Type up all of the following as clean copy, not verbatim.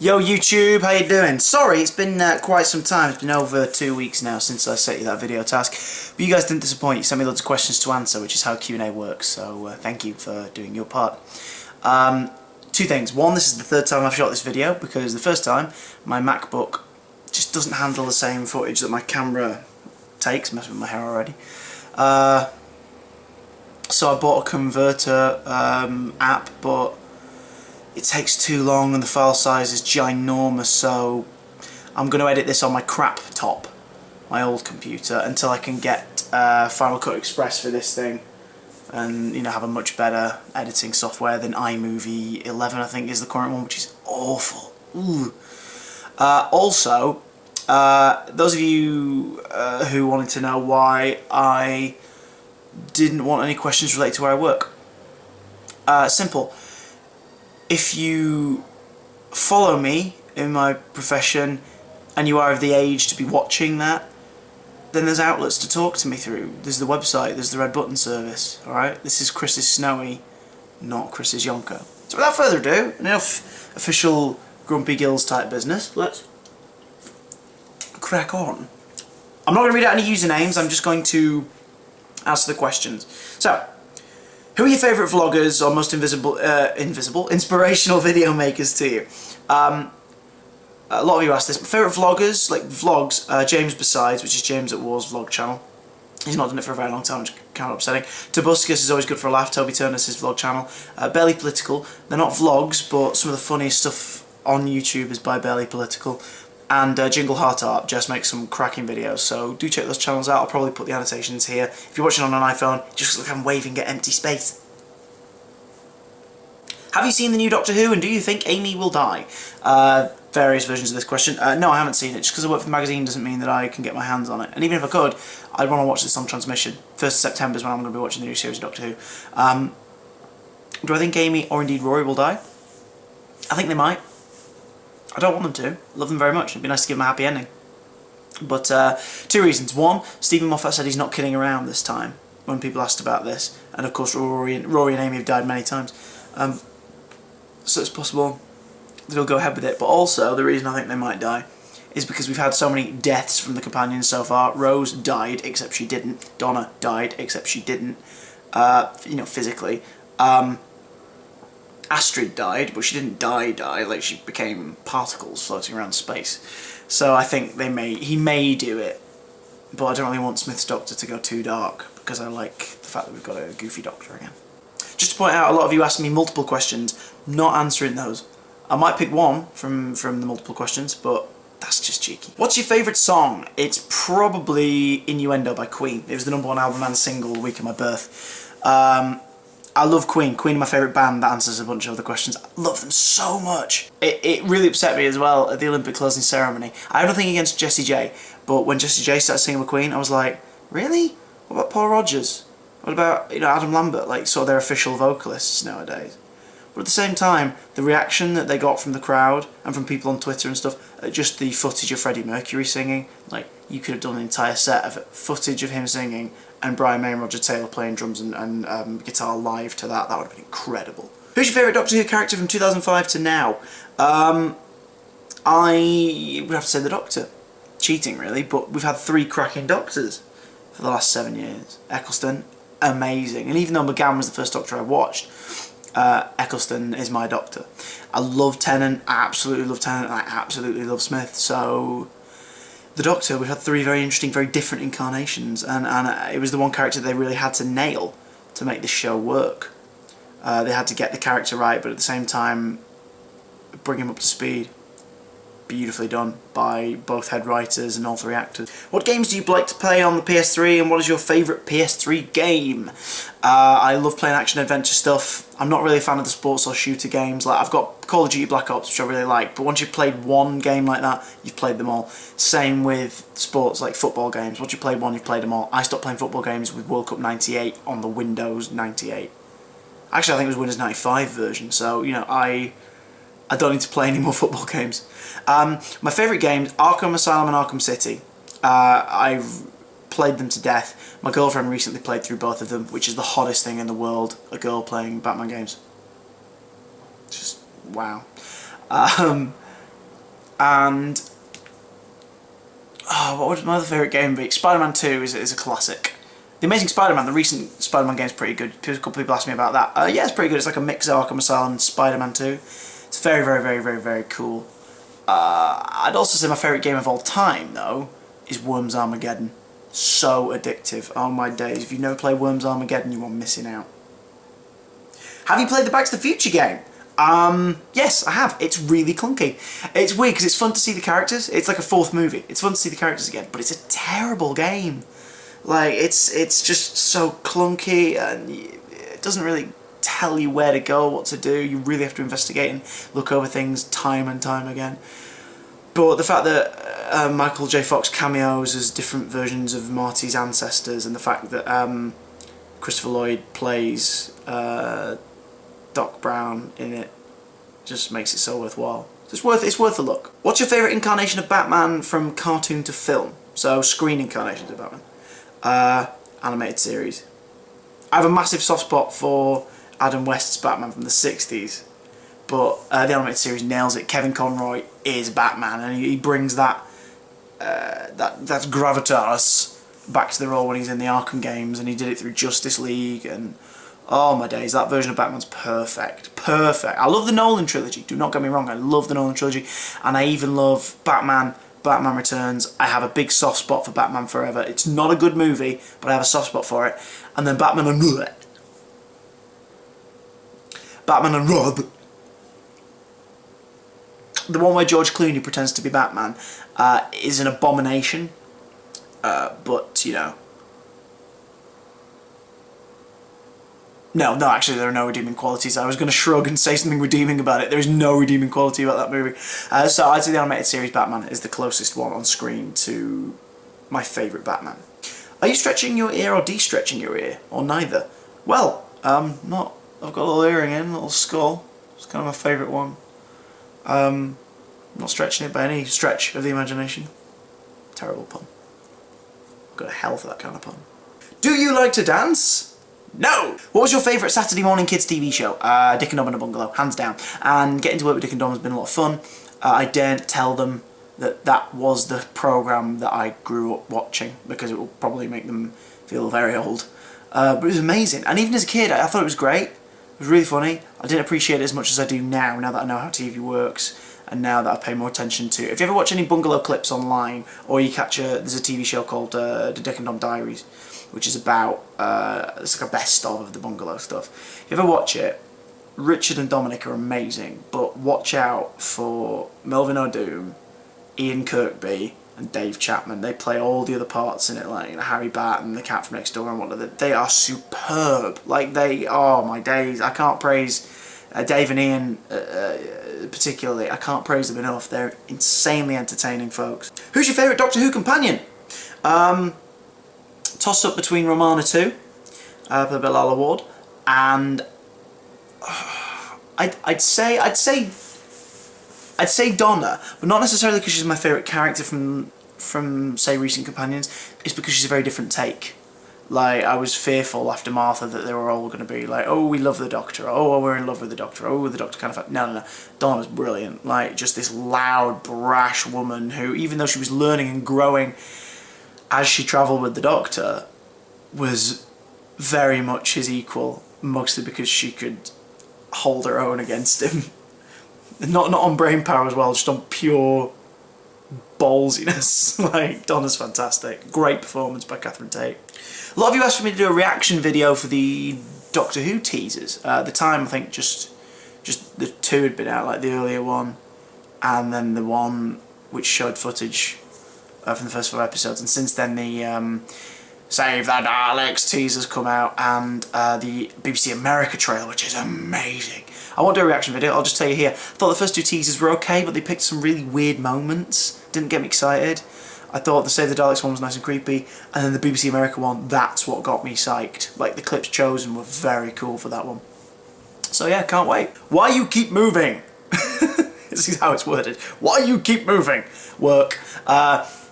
Yo YouTube, how you doing? Sorry, it's been quite some time. It's been over 2 weeks now since I set you that video task. But you guys didn't disappoint. You sent me loads of questions to answer, which is how Q&A works. So thank you for doing your part. Two things. One, this is the third time I've shot this video because the first time my MacBook just doesn't handle the same footage that my camera takes. Messing with my hair already. So I bought a converter app, but it takes too long and the file size is ginormous, so I'm going to edit this on my crap top, my old computer, until I can get Final Cut Express for this thing and, you know, have a much better editing software than iMovie 11, I think is the current one, which is awful. Ooh. Also, those of you who wanted to know why I didn't want any questions related to where I work. Simple. If you follow me in my profession and you are of the age to be watching that, then there's outlets to talk to me through. There's the website, there's the red button service, alright? This is Chris's Snowy, not Chris's Yonko. So without further ado, enough official Grumpy Gills type business, let's crack on. I'm not going to read out any usernames, I'm just going to answer the questions. So, who are your favourite vloggers or most inspirational video makers to you? A lot of you asked this. My favourite vloggers, like vlogs, James Besides, which is James at War's vlog channel. He's not done it for a very long time, which is kind of upsetting. Tobuscus is always good for a laugh. Toby Turner's his vlog channel. Barely Political. They're not vlogs, but some of the funniest stuff on YouTube is by Barely Political. And Jingle Heart Art just makes some cracking videos, so do check those channels out. I'll probably put the annotations here. If you're watching on an iPhone, it just looks like I'm waving at empty space. Have you seen the new Doctor Who, and do you think Amy will die? Various versions of this question. No, I haven't seen it. Just because I work for the magazine doesn't mean that I can get my hands on it. And even if I could, I'd want to watch this on transmission. 1st of September is when I'm going to be watching the new series of Doctor Who. Do I think Amy, or indeed Rory, will die? I think they might. I don't want them to. Love them very much. It'd be nice to give them a happy ending. But two reasons. One, Stephen Moffat said he's not kidding around this time when people asked about this. And of course Rory and Amy have died many times. So it's possible that he'll go ahead with it. But also, the reason I think they might die is because we've had so many deaths from the companions so far. Rose died, except she didn't. Donna died, except she didn't. You know, physically. Astrid died, but she didn't die, like she became particles floating around space. So I think he may do it, but I don't really want Smith's Doctor to go too dark, because I like the fact that we've got a goofy Doctor again. Just to point out, a lot of you asked me multiple questions, not answering those. I might pick one from the multiple questions, but that's just cheeky. What's your favourite song? It's probably Innuendo by Queen. It was the #1 album and single the week of my birth. I love Queen. Queen are my favourite band. That answers a bunch of other questions. I love them so much. It really upset me as well at the Olympic closing ceremony. I have nothing against Jessie J, but when Jessie J started singing with Queen, I was like, really? What about Paul Rodgers? What about, you know, Adam Lambert, like sort of their official vocalists nowadays? But at the same time, the reaction that they got from the crowd and from people on Twitter and stuff, just the footage of Freddie Mercury singing, like you could have done an entire set of footage of him singing and Brian May and Roger Taylor playing drums and guitar live to that. That would have been incredible. Who's your favourite Doctor Who character from 2005 to now? I would have to say the Doctor. Cheating really, but we've had 3 cracking Doctors for the last 7 years. Eccleston, amazing. And even though McGann was the first Doctor I watched, Eccleston is my Doctor. I love Tennant, I absolutely love Tennant, I absolutely love Smith, so the Doctor, we've had 3 very interesting, very different incarnations, and it was the one character they really had to nail to make this show work. They had to get the character right, but at the same time bring him up to speed. Beautifully done by both head writers and all 3 actors. What games do you like to play on the PS3, and what is your favourite PS3 game? I love playing action-adventure stuff. I'm not really a fan of the sports or shooter games. Like, I've got Call of Duty Black Ops, which I really like, but once you've played one game like that, you've played them all. Same with sports, like football games. Once you've played one, you've played them all. I stopped playing football games with World Cup 98 on the Windows 98. Actually, I think it was Windows 95 version, so, you know, I don't need to play any more football games. My favourite games, Arkham Asylum and Arkham City. I've played them to death. My girlfriend recently played through both of them, which is the hottest thing in the world, a girl playing Batman games. Just, wow. And what would my other favourite game be? Spider-Man 2 is a classic. The Amazing Spider-Man, the recent Spider-Man game, is pretty good. A couple people asked me about that. Yeah, it's pretty good. It's like a mix of Arkham Asylum and Spider-Man 2. It's very, very, very, very, very cool. I'd also say my favourite game of all time, though, is Worms Armageddon. So addictive. Oh my days. If you've never played Worms Armageddon, you are missing out. Have you played the Back to the Future game? Yes, I have. It's really clunky. It's weird because it's fun to see the characters. It's like a fourth movie. It's fun to see the characters again, but it's a terrible game. Like, it's just so clunky, and it doesn't really tell you where to go, what to do. You really have to investigate and look over things time and time again. But the fact that Michael J. Fox cameos as different versions of Marty's ancestors, and the fact that Christopher Lloyd plays Doc Brown in it, just makes it so worthwhile. It's worth a look. What's your favourite incarnation of Batman from cartoon to film? So screen incarnations of Batman. Animated series. I have a massive soft spot for Adam West's Batman from the 60s, but the animated series nails it. Kevin Conroy is Batman, and he brings that gravitas back to the role when he's in the Arkham games, and he did it through Justice League, and oh my days, that version of Batman's perfect. Perfect. I love the Nolan trilogy, do not get me wrong, I love the Nolan trilogy, and I even love Batman Returns. I have a big soft spot for Batman Forever. It's not a good movie, but I have a soft spot for it. And then Batman and Rob. The one where George Clooney pretends to be Batman is an abomination, but, you know. No, actually there are no redeeming qualities. I was going to shrug and say something redeeming about it. There is no redeeming quality about that movie. So I'd say the animated series Batman is the closest one on screen to my favourite Batman. Are you stretching your ear or de-stretching your ear? Or neither? Well, not. I've got a little earring in, a little skull. It's kind of my favourite one. Not stretching it by any stretch of the imagination. Terrible pun. Go to hell for that kind of pun. Do you like to dance? No! What was your favourite Saturday morning kids TV show? Dick and Dom in a Bungalow, hands down. And getting to work with Dick and Dom has been a lot of fun. I daren't tell them that that was the programme that I grew up watching, because it will probably make them feel very old. But it was amazing. And even as a kid, I thought it was great. It was really funny. I didn't appreciate it as much as I do now that I know how TV works, and now that I pay more attention to it. If you ever watch any Bungalow clips online, or you catch there's a TV show called The Dick and Dom Diaries, which is about, it's like a best of the Bungalow stuff. If you ever watch it, Richard and Dominic are amazing, but watch out for Melvin O'Doom, Ian Kirkby, and Dave Chapman. They play all the other parts in it, like Harry Barton, the cat from next door, and whatnot. They are superb. Like, oh my days, I can't praise Dave and Ian particularly. I can't praise them enough. They're insanely entertaining folks. Who's your favourite Doctor Who companion? Toss up between Romana 2, for the Bellala Ward, and I'd say Donna, but not necessarily because she's my favourite character from say recent companions. It's because she's a very different take. Like, I was fearful after Martha that they were all going to be like, oh, we love the Doctor, oh, we're in love with the Doctor, oh, the Doctor kind of... No. Donna's brilliant. Like, just this loud, brash woman who, even though she was learning and growing as she travelled with the Doctor, was very much his equal, mostly because she could hold her own against him. Not on brain power as well, just on pure ballsiness. Like, Donna's fantastic. Great performance by Catherine Tate. A lot of you asked for me to do a reaction video for the Doctor Who teasers. At the time, I think just the two had been out, like the earlier one, and then the one which showed footage from the first 4 episodes. And since then, the Save the Daleks teasers come out, and the BBC America trailer, which is amazing. I won't do a reaction video, I'll just tell you here. I thought the first 2 teasers were okay, but they picked some really weird moments. Didn't get me excited. I thought the Save the Daleks one was nice and creepy, and then the BBC America one, that's what got me psyched. Like, the clips chosen were very cool for that one. So yeah, can't wait. Why you keep moving? This is how it's worded. Why you keep moving? Work.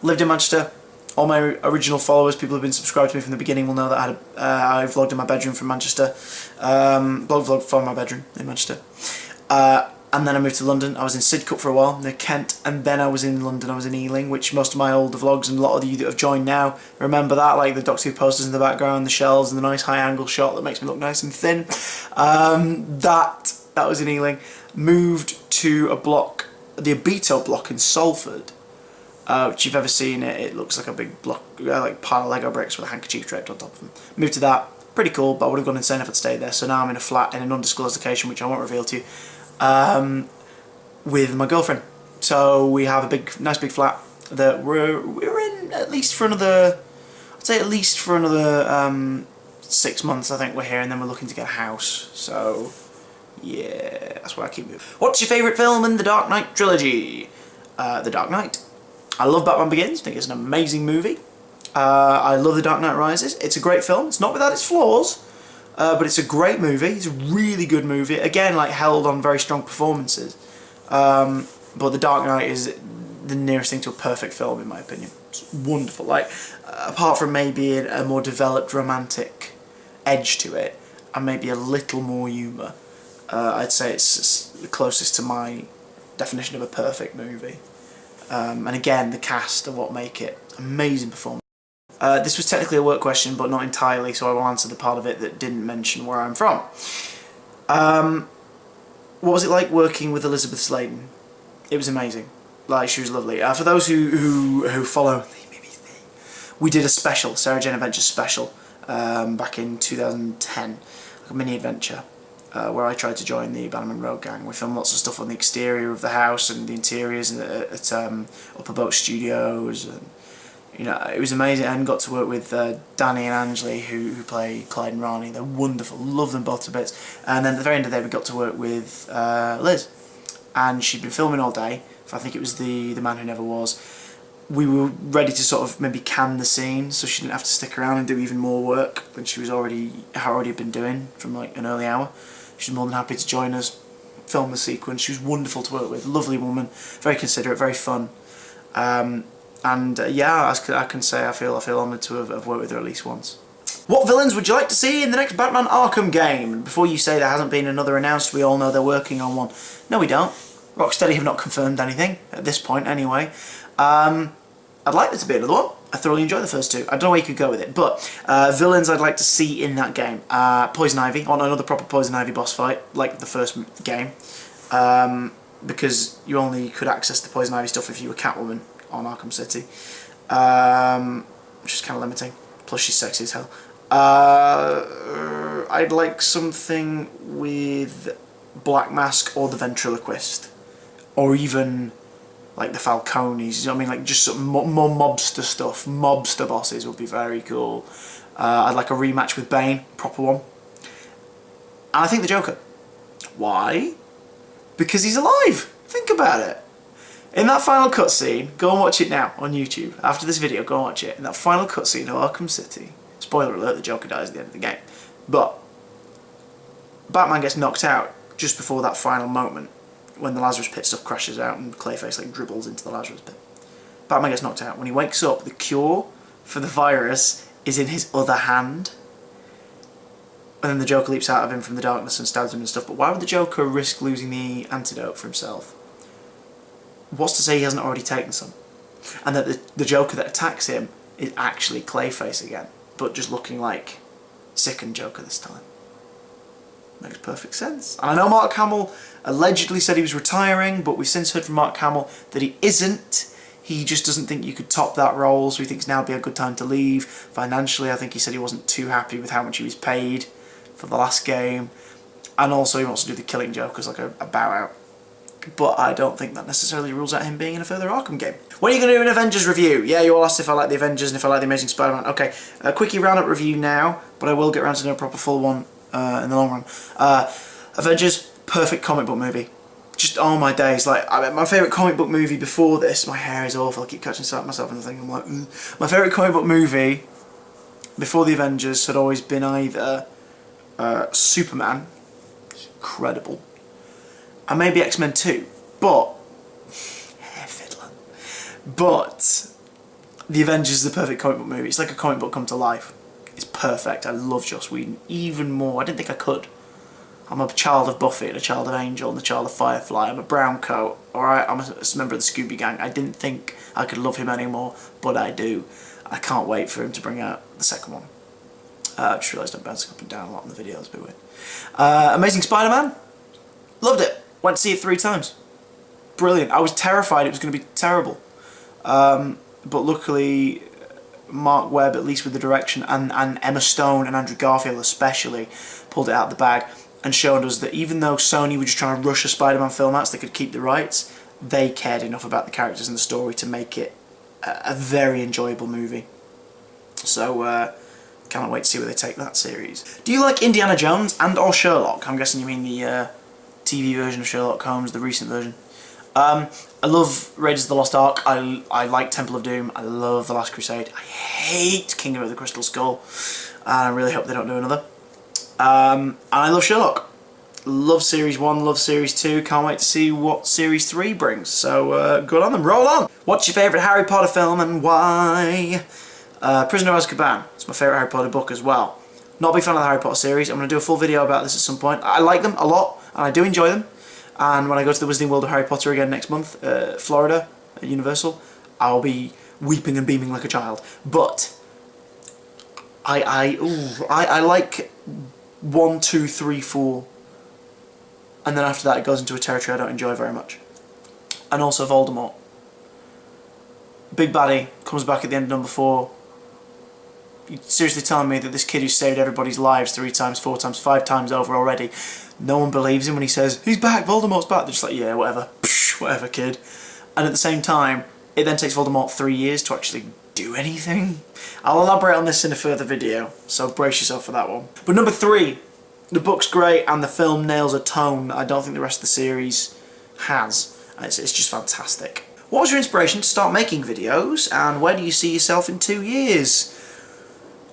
Lived in Manchester. All my original followers, people who've been subscribed to me from the beginning, will know that I vlogged in my bedroom from Manchester. Blog vlog from my bedroom in Manchester. And then I moved to London. I was in Sidcup for a while, near Kent, and then I was in London. I was in Ealing, which most of my older vlogs and a lot of you that have joined now remember that, like the Doctor Who posters in the background, the shelves, and the nice high-angle shot that makes me look nice and thin. That was in Ealing. Moved to a block, the Abito block in Salford, which you've ever seen it. It looks like a big block, like pile of Lego bricks with a handkerchief draped on top of them. Moved to that. Pretty cool, but I would have gone insane if I'd stayed there. So now I'm in a flat in an undisclosed location, which I won't reveal to you. With my girlfriend. So we have a nice big flat that we're in at least for another, I'd say at least for another 6 months. I think we're here, and then we're looking to get a house. So yeah, that's where I keep moving. What's your favourite film in the Dark Knight trilogy? The Dark Knight. I love Batman Begins. I think it's an amazing movie. I love The Dark Knight Rises. It's a great film. It's not without its flaws. But it's a great movie. It's a really good movie. Again, like held on very strong performances. But The Dark Knight is the nearest thing to a perfect film, in my opinion. It's wonderful. Like, apart from maybe a more developed romantic edge to it, and maybe a little more humour, I'd say it's the closest to my definition of a perfect movie. And again, the cast are what make it amazing performance. This was technically a work question, but not entirely, so I will answer the part of it that didn't mention where I'm from. What was it like working with Elizabeth Sladen? It was amazing. Like, she was lovely. For those who follow the BBC, we did a special, Sarah Jane Adventures special, back in 2010, like a mini adventure, where I tried to join the Bannerman Road Gang. We filmed lots of stuff on the exterior of the house and the interiors at Upper Boat Studios, and you know, it was amazing. And got to work with Danny and Anjali, who play Clyde and Rani. They're wonderful, love them both to bits. And then at the very end of the day, we got to work with Liz, and she'd been filming all day. I think it was the Man Who Never Was. We were ready to sort of maybe can the scene, so she didn't have to stick around and do even more work than she was already been doing from like an early hour. She was more than happy to join us, film the sequence. She was wonderful to work with, lovely woman, very considerate, very fun. Yeah, I can say I feel honoured to have worked with her at least once. What villains would you like to see in the next Batman Arkham game? Before you say there hasn't been another announced, we all know they're working on one. No, we don't. Rocksteady have not confirmed anything, at this point anyway. I'd like there to be another one. I thoroughly enjoyed the first two. I don't know where you could go with it, but villains I'd like to see in that game. Poison Ivy. I want another proper Poison Ivy boss fight, like the first game. Because you only could access the Poison Ivy stuff if you were Catwoman on Arkham City, which is kind of limiting. Plus she's sexy as hell. I'd like something with Black Mask or the Ventriloquist, or even like the Falcones. You know what I mean? Like just some more mobster stuff. Mobster bosses would be very cool. I'd like a rematch with Bane, proper one. And I think the Joker. Why? Because he's alive. Think about it. In that final cutscene, go and watch it now on YouTube. After this video, go and watch it. In that final cutscene of Arkham City, spoiler alert, the Joker dies at the end of the game. But Batman gets knocked out just before that final moment, when the Lazarus Pit stuff crashes out and Clayface like dribbles into the Lazarus Pit. Batman gets knocked out. When he wakes up, the cure for the virus is in his other hand. And then the Joker leaps out of him from the darkness and stabs him and stuff. But why would the Joker risk losing the antidote for himself? What's to say he hasn't already taken some? And that the Joker that attacks him is actually Clayface again, but just looking like sickened Joker this time. Makes perfect sense. And I know Mark Hamill allegedly said he was retiring, but we've since heard from Mark Hamill that he isn't. He just doesn't think you could top that role, so he thinks now would be a good time to leave. Financially, I think he said he wasn't too happy with how much he was paid for the last game. And also he wants to do the Killing Joke as like a bow out. But I don't think that necessarily rules out him being in a further Arkham game. When are you going to do an Avengers review? Yeah, you all asked if I like the Avengers and if I like the Amazing Spider-Man. Okay, a quickie roundup review now, but I will get around to doing a proper full one in the long run. Avengers, perfect comic book movie. Just, oh my days, like, my favourite comic book movie before this, my hair is awful, I keep catching myself in the thing, I'm like, My favourite comic book movie before the Avengers had always been either Superman, incredible, and maybe X-Men 2, but hair fiddler. But the Avengers is the perfect comic book movie. It's like a comic book come to life. It's perfect. I love Joss Whedon even more. I didn't think I could. I'm a child of Buffy and a child of Angel and a child of Firefly. I'm a brown coat, alright? I'm a member of the Scooby Gang. I didn't think I could love him anymore, but I do. I can't wait for him to bring out the second one. I just realised I'm bouncing up and down a lot in the video, it's a bit weird. Amazing Spider-Man, loved it. Went to see it 3 times. Brilliant. I was terrified it was going to be terrible. But luckily, Mark Webb, at least with the direction, and Emma Stone and Andrew Garfield especially, pulled it out of the bag and showed us that even though Sony were just trying to rush a Spider-Man film out so they could keep the rights, they cared enough about the characters and the story to make it a very enjoyable movie. So, cannot wait to see where they take that series. Do you like Indiana Jones and or Sherlock? I'm guessing you mean the TV version of Sherlock Holmes, the recent version. I love Raiders of the Lost Ark. I like Temple of Doom. I love The Last Crusade. I hate Kingdom of the Crystal Skull. And I really hope they don't do another. And I love Sherlock. Love Series 1, love Series 2. Can't wait to see what Series 3 brings. So good on them. Roll on! What's your favourite Harry Potter film and why? Prisoner of Azkaban. It's my favourite Harry Potter book as well. Not a big fan of the Harry Potter series. I'm going to do a full video about this at some point. I like them a lot, and I do enjoy them. And when I go to the Wizarding World of Harry Potter again next month, Florida, at Universal, I'll be weeping and beaming like a child. But I like 1, 2, 3, 4, and then after that it goes into a territory I don't enjoy very much. And also Voldemort. Big baddie comes back at the end of number 4. You're seriously telling me that this kid who saved everybody's lives 3 times, 4 times, 5 times over already, no one believes him when he says, he's back, Voldemort's back. They're just like, yeah, whatever. Psh, whatever, kid. And at the same time, it then takes Voldemort 3 years to actually do anything. I'll elaborate on this in a further video, so brace yourself for that one. But number 3, the book's great and the film nails a tone that I don't think the rest of the series has. It's just fantastic. What was your inspiration to start making videos, and where do you see yourself in 2 years?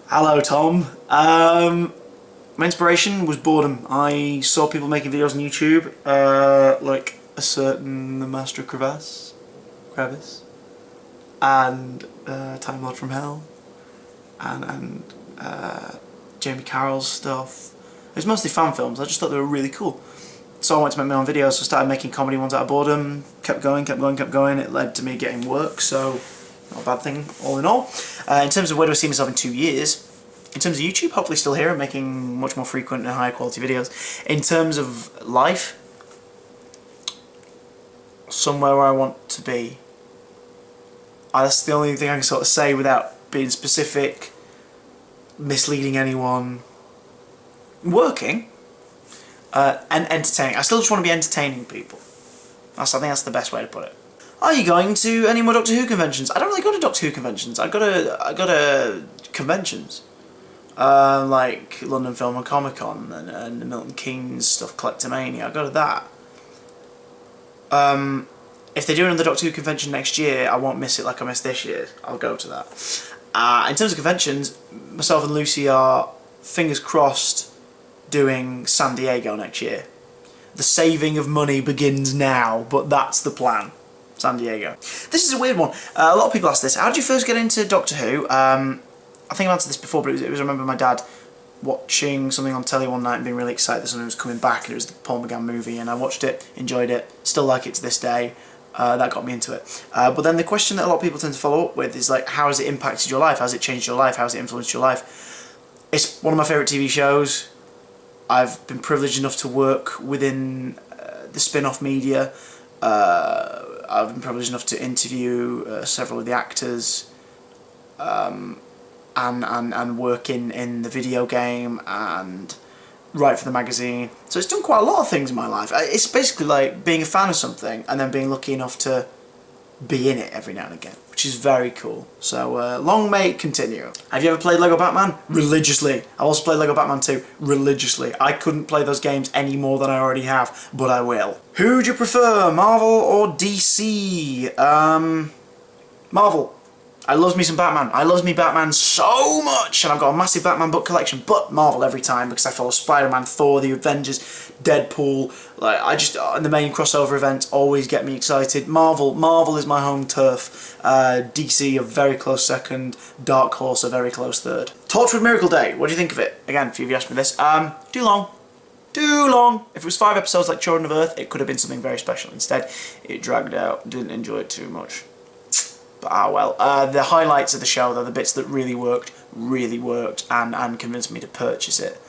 Hello, Tom. My inspiration was boredom. I saw people making videos on YouTube, like a certain Master Kravis, and Time Lord from Hell, and Jamie Carroll's stuff. It was mostly fan films. I just thought they were really cool. So I wanted to make my own videos, so I started making comedy ones out of boredom, kept going. It led to me getting work, so not a bad thing all in all. In terms of where do I see myself in 2 years, in terms of YouTube, hopefully still here and making much more frequent and higher quality videos. In terms of life, somewhere where I want to be. That's the only thing I can sort of say without being specific, misleading anyone. Working. And entertaining. I still just want to be entertaining people. I think that's the best way to put it. Are you going to any more Doctor Who conventions? I don't really go to Doctor Who conventions. I go to conventions. Like London Film and Comic Con and the Milton Keynes stuff, Collectomania. I go to that. If they do another Doctor Who convention next year, I won't miss it like I missed this year. I'll go to that. In terms of conventions, myself and Lucy are, fingers crossed, doing San Diego next year. The saving of money begins now, but that's the plan. San Diego. This is a weird one. A lot of people ask this. How did you first get into Doctor Who? I think I've answered this before, but it was I remember my dad watching something on telly one night and being really excited that something was coming back, and it was the Paul McGann movie, and I watched it, enjoyed it, still like it to this day. That got me into it. But then the question that a lot of people tend to follow up with is like, how has it impacted your life? How has it changed your life? How has it influenced your life? It's one of my favourite TV shows. I've been privileged enough to work within the spin-off media. I've been privileged enough to interview several of the actors and work in the video game and write for the magazine. So it's done quite a lot of things in my life. It's basically like being a fan of something and then being lucky enough to be in it every now and again, which is very cool. So long may it continue. Have you ever played Lego Batman? Religiously. I also played Lego Batman 2 religiously. I couldn't play those games any more than I already have, but I will. Who do you prefer, Marvel or DC? Marvel. I love me some Batman. I love me Batman so much, and I've got a massive Batman book collection, but Marvel every time because I follow Spider-Man, Thor, the Avengers, Deadpool. Like and the main crossover events always get me excited. Marvel is my home turf. DC a very close second. Dark Horse a very close third. Torchwood Miracle Day. What do you think of it? Again, a few of you asked me this. Too long. too long. If it was 5 episodes like Children of Earth, it could have been something very special. Instead, it dragged out. Didn't enjoy it too much. But well. The highlights of the show, though, the bits that really worked, and convinced me to purchase it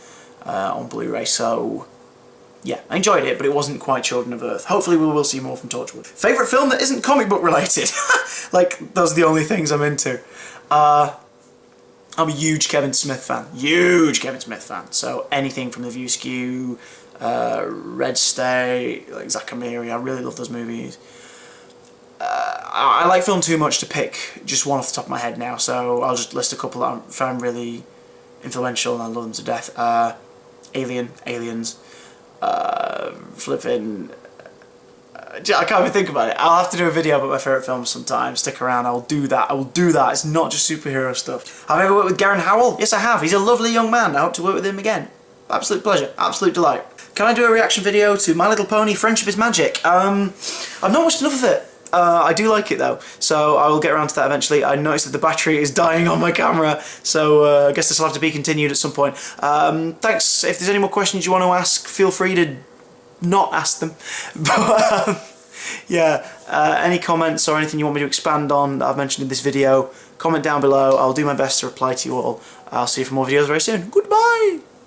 on Blu-ray. So, yeah, I enjoyed it, but it wasn't quite Children of Earth. Hopefully we will see more from Torchwood. Favourite film that isn't comic book related? Like, those are the only things I'm into. I'm a huge Kevin Smith fan. Huge Kevin Smith fan. So anything from The View Askew, Red State, like Zachamiri, I really love those movies. I like film too much to pick just one off the top of my head now, so I'll just list a couple that I found really influential and I love them to death. Aliens, flipping... I can't even think about it. I'll have to do a video about my favourite films sometime. Stick around, I will do that. It's not just superhero stuff. Have I ever worked with Garen Howell? Yes, I have. He's a lovely young man. I hope to work with him again. Absolute pleasure. Absolute delight. Can I do a reaction video to My Little Pony Friendship is Magic? I've not watched enough of it. I do like it though, so I will get around to that eventually. I noticed that the battery is dying on my camera, so I guess this will have to be continued at some point. Thanks. If there's any more questions you want to ask, feel free to not ask them. But yeah, any comments or anything you want me to expand on that I've mentioned in this video, comment down below. I'll do my best to reply to you all. I'll see you for more videos very soon. Goodbye!